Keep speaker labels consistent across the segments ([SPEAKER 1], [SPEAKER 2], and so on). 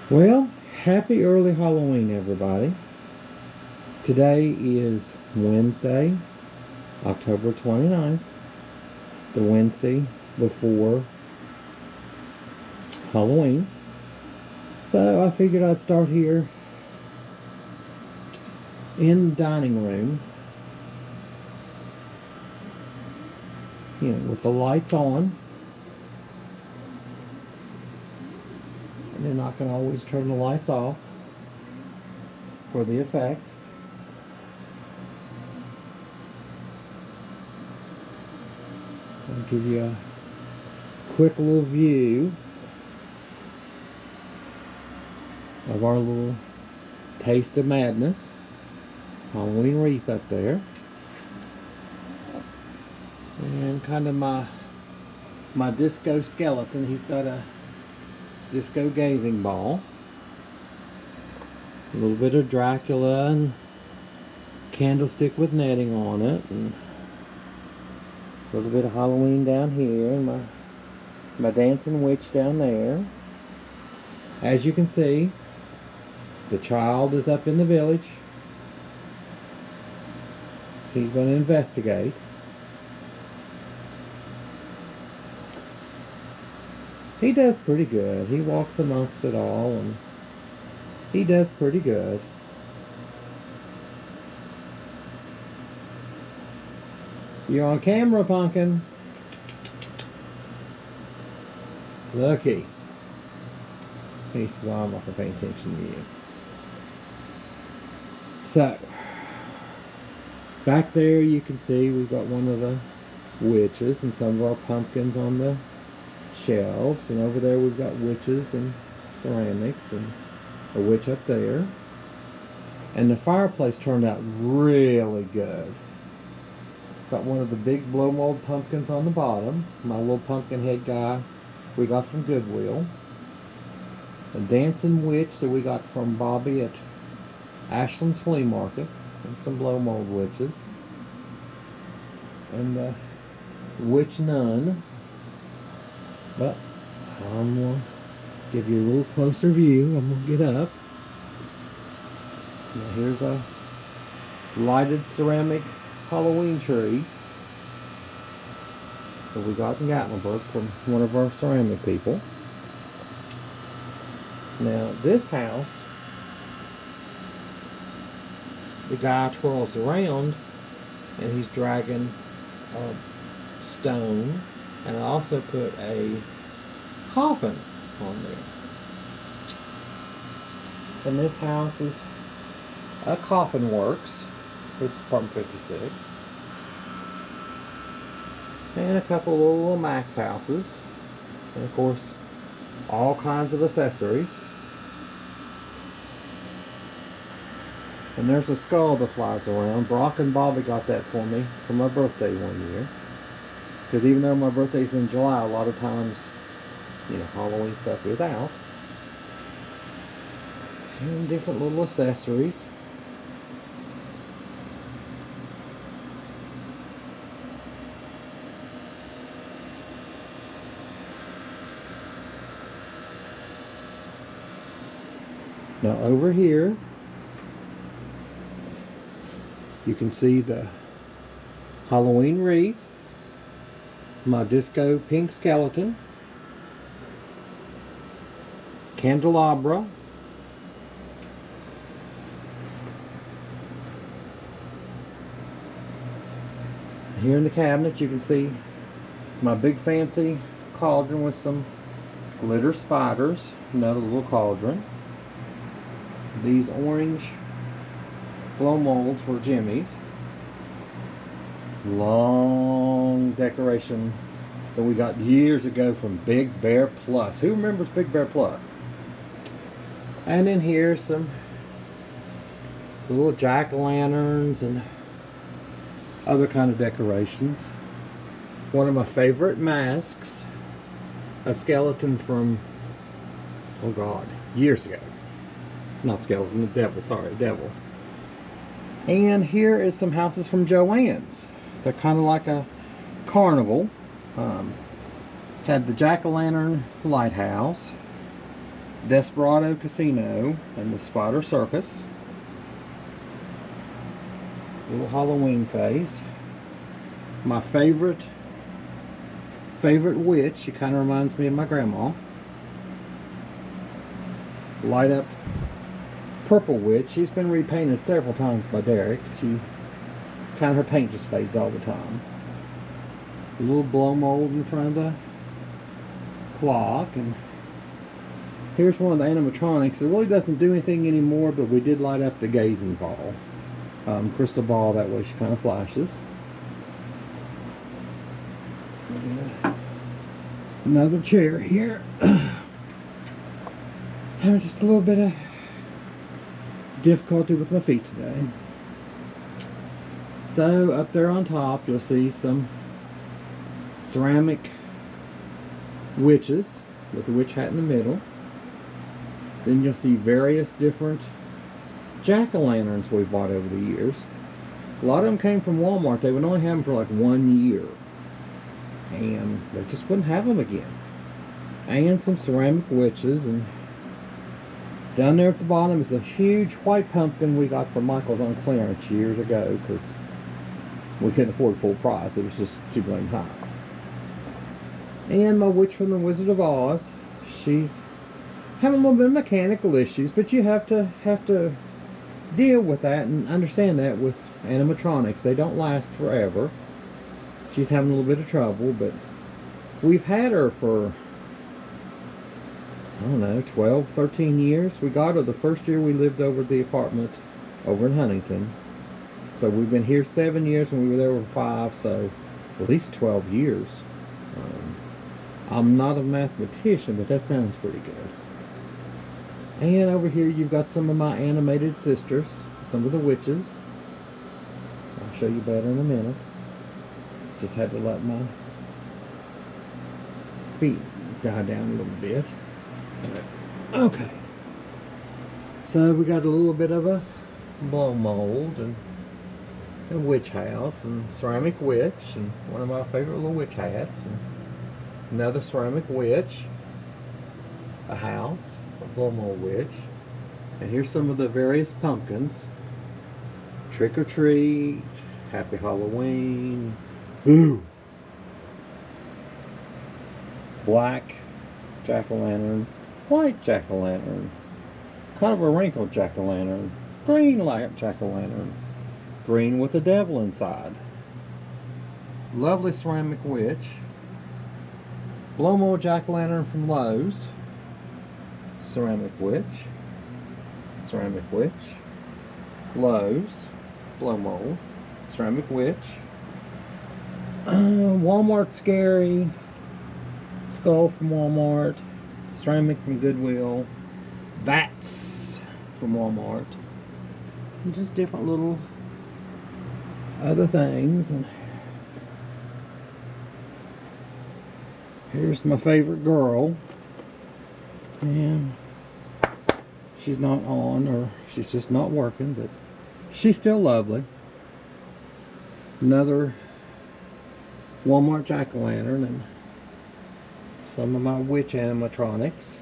[SPEAKER 1] Well, happy early Halloween, everybody. Today is Wednesday, October 29th, the Wednesday before Halloween. So I figured I'd start here in the dining room, with the lights on. And then I can always turn the lights off for the effect. I'll give you a quick little view of our little Taste of Madness Halloween wreath up there. And kind of my disco skeleton. He's got a disco gazing ball. A little bit of Dracula and candlestick with netting on it, and a little bit of Halloween down here, and my dancing witch down there. As you can see, the child is up in the village. He's going to investigate. He does pretty good. He walks amongst it all, and he does pretty good. You're on camera, Pumpkin. Lucky. He says, well, I'm not going to pay attention to you. So, back there you can see we've got one of the witches and some of our pumpkins on the shelves, and over there we've got witches and ceramics and a witch up there. And the fireplace turned out really good. Got one of the big blow mold pumpkins on the bottom, my little pumpkin head guy we got from Goodwill. A dancing witch that we got from Bobby at Ashland's Flea Market, and some blow mold witches. And the witch nun. But I'm going to give you a little closer view. I'm going to get up. Now here's a lighted ceramic Halloween tree that we got in Gatlinburg from one of our ceramic people. Now this house, the guy twirls around and he's dragging a stone, and I also put a coffin on there. And this house is a Coffin Works. It's Apartment 56. And a couple of little Max houses. And of course, all kinds of accessories. And there's a skull that flies around. Brock and Bobby got that for me for my birthday one year. Because even though my birthday's in July, a lot of times, Halloween stuff is out. And different little accessories. Now over here, you can see the Halloween wreath, my disco pink skeleton, candelabra, here in the cabinet you can see my big fancy cauldron with some glitter spiders, another little cauldron. These orange blow molds were Jimmy's. Long decoration that we got years ago from Big Bear Plus. Who remembers Big Bear Plus? And then here's some little jack-o'-lanterns and other kind of decorations. One of my favorite masks, a skeleton from, oh God, years ago. Not skeleton, the devil, sorry, devil. And here is some houses from Joann's. They're kind of like a carnival. Had the jack-o'-lantern lighthouse. Desperado Casino and the Spider Circus. Little Halloween face. My favorite witch. She kind of reminds me of my grandma. Light up purple witch. She's been repainted several times by Derek. She kind of, her paint just fades all the time. A little blow mold in front of the clock, and here's one of the animatronics. It really doesn't do anything anymore, but we did light up the gazing ball, crystal ball. That way she kind of flashes. Another chair here. Having just a little bit of difficulty with my feet today. So up there on top you'll see some ceramic witches with a witch hat in the middle. Then you'll see various different jack-o'-lanterns we bought over the years. A lot of them came from Walmart. They would only have them for like 1 year, and they just wouldn't have them again. And some ceramic witches. And down there at the bottom is a huge white pumpkin we got from Michael's on clearance years ago because we couldn't afford full price. It was just too blame high. And my witch from the Wizard of Oz. She's having a little bit of mechanical issues, but you have to deal with that and understand that with animatronics. They don't last forever. She's having a little bit of trouble, but we've had her for, I don't know, 12, 13 years. We got her the first year we lived over the apartment over in Huntington. So we've been here 7 years and we were there for 5, so at least 12 years. I'm not a mathematician, but that sounds pretty good. And over here you've got some of my animated sisters, some of the witches. I'll show you better in a minute. Just had to let my feet die down a little bit. So, okay. So we got a little bit of a blow mold and a witch house and ceramic witch and one of my favorite little witch hats and another ceramic witch, a house, a blow mold witch, and here's some of the various pumpkins. Trick or treat, happy Halloween, boo, black jack-o'-lantern, white jack-o'-lantern, kind of a wrinkled jack-o'-lantern, green jack-o'-lantern, green with a devil inside, lovely ceramic witch, blow mold jack-o'-lantern from Lowe's, ceramic witch, Lowe's, blow mold, ceramic witch, Walmart scary, skull from Walmart, ceramic from Goodwill, bats from Walmart, and just different little other things. And here's my favorite girl, and she's not on, or she's just not working, but she's still lovely. Another Walmart jack-o'-lantern and some of my witch animatronics.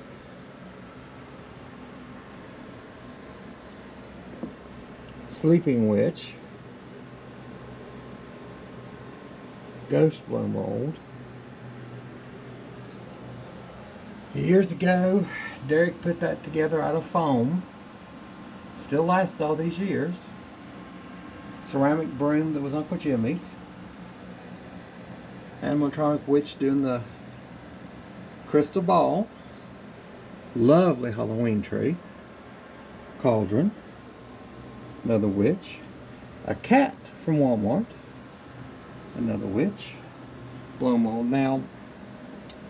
[SPEAKER 1] Sleeping witch, ghost blow mold. Years ago, Derek put that together out of foam. Still lasts all these years. Ceramic broom that was Uncle Jimmy's. Animatronic witch doing the crystal ball. Lovely Halloween tree. Cauldron. Another witch. A cat from Walmart. Another witch. Blow mold. Now,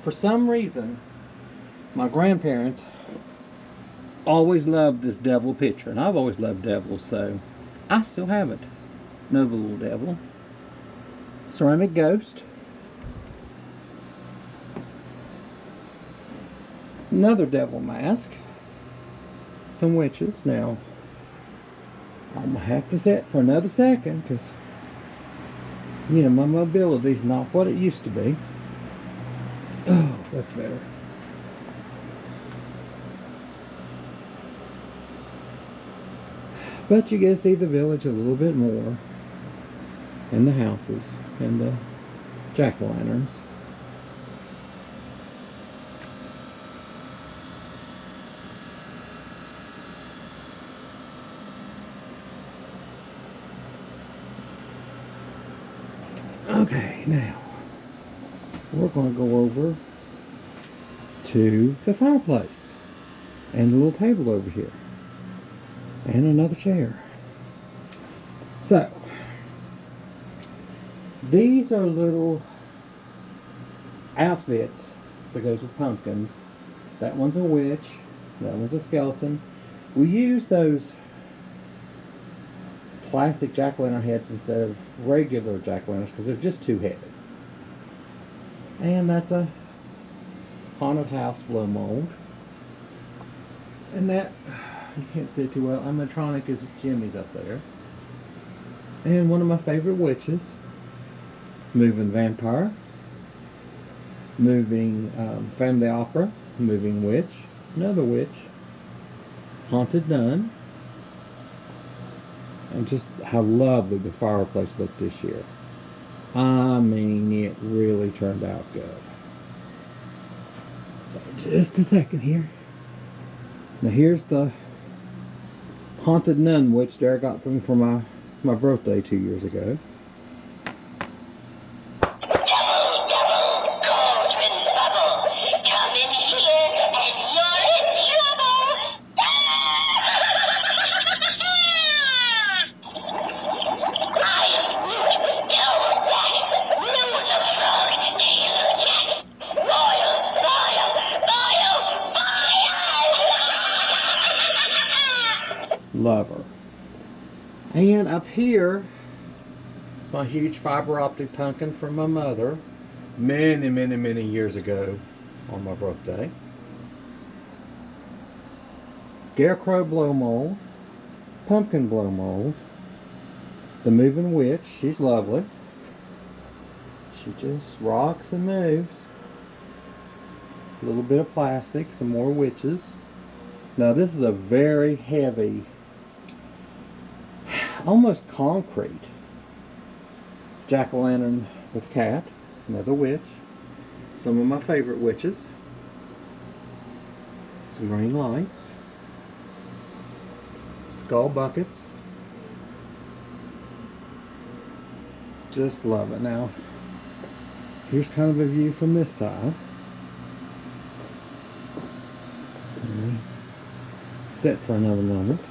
[SPEAKER 1] for some reason, my grandparents always loved this devil picture, and I've always loved devils, so I still have it. Another little devil. Ceramic ghost. Another devil mask. Some witches. Now, I'm going to have to sit for another second because, you know, my mobility's not what it used to be. Oh, that's better. But you get to see the village a little bit more, and the houses, and the jack-o'-lanterns. Okay, now we're going to go over to the fireplace and the little table over here and another chair. So these are little outfits that goes with pumpkins. That one's a witch, that one's a skeleton. We use those plastic jack-o'-lantern heads instead of regular jack-o'-lanterns because they're just too heavy. And that's a haunted house blow mold. And that, you can't see it too well, animatronic is Jimmy's up there. And one of my favorite witches, moving vampire, moving family opera, moving witch, another witch, haunted nun. And just how lovely the fireplace looked this year. I mean, it really turned out good. So just a second here. Now here's the haunted nun witch there I got from me for my birthday 2 years ago. Love her. And up here is my huge fiber optic pumpkin from my mother many years ago on my birthday. Scarecrow blow mold, pumpkin blow mold, the moving witch, she's lovely. She just rocks and moves. A little bit of plastic, some more witches. Now this is a very heavy, almost concrete jack-o'-lantern with cat, another witch, some of my favorite witches, some green lights, skull buckets. Just love it. Now here's kind of a view from this side. Set for another moment.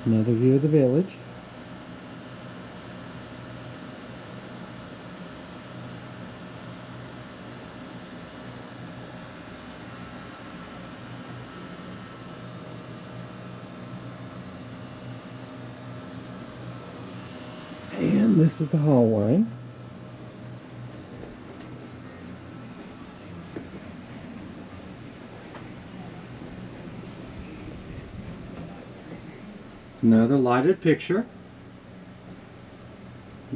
[SPEAKER 1] Another view of the village. And this is the hallway. Another lighted picture.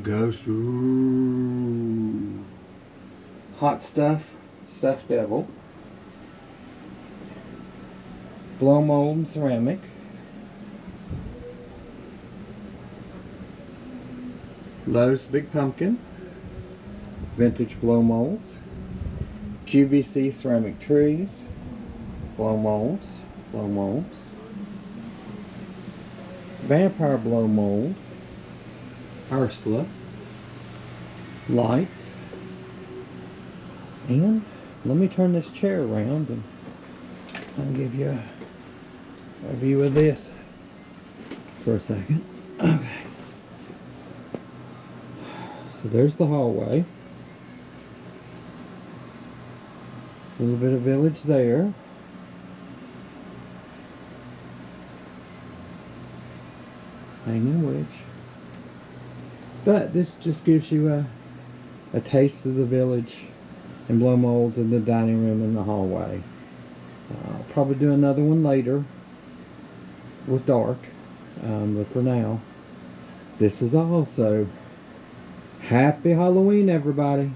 [SPEAKER 1] Ghost. Ooh. Hot stuff. Stuffed devil. Blow mold and ceramic. Lowe's Big Pumpkin. Vintage blow molds. QVC ceramic trees. Blow molds. Blow molds. Vampire blow mold, Ursula, lights, and let me turn this chair around and I'll give you a view of this for a second. Okay, so there's the hallway, a little bit of village there. Hanging witch. But this just gives you a taste of the village and blow molds in the dining room and the hallway. I'll probably do another one later with dark. But for now, this is all. So happy Halloween, everybody.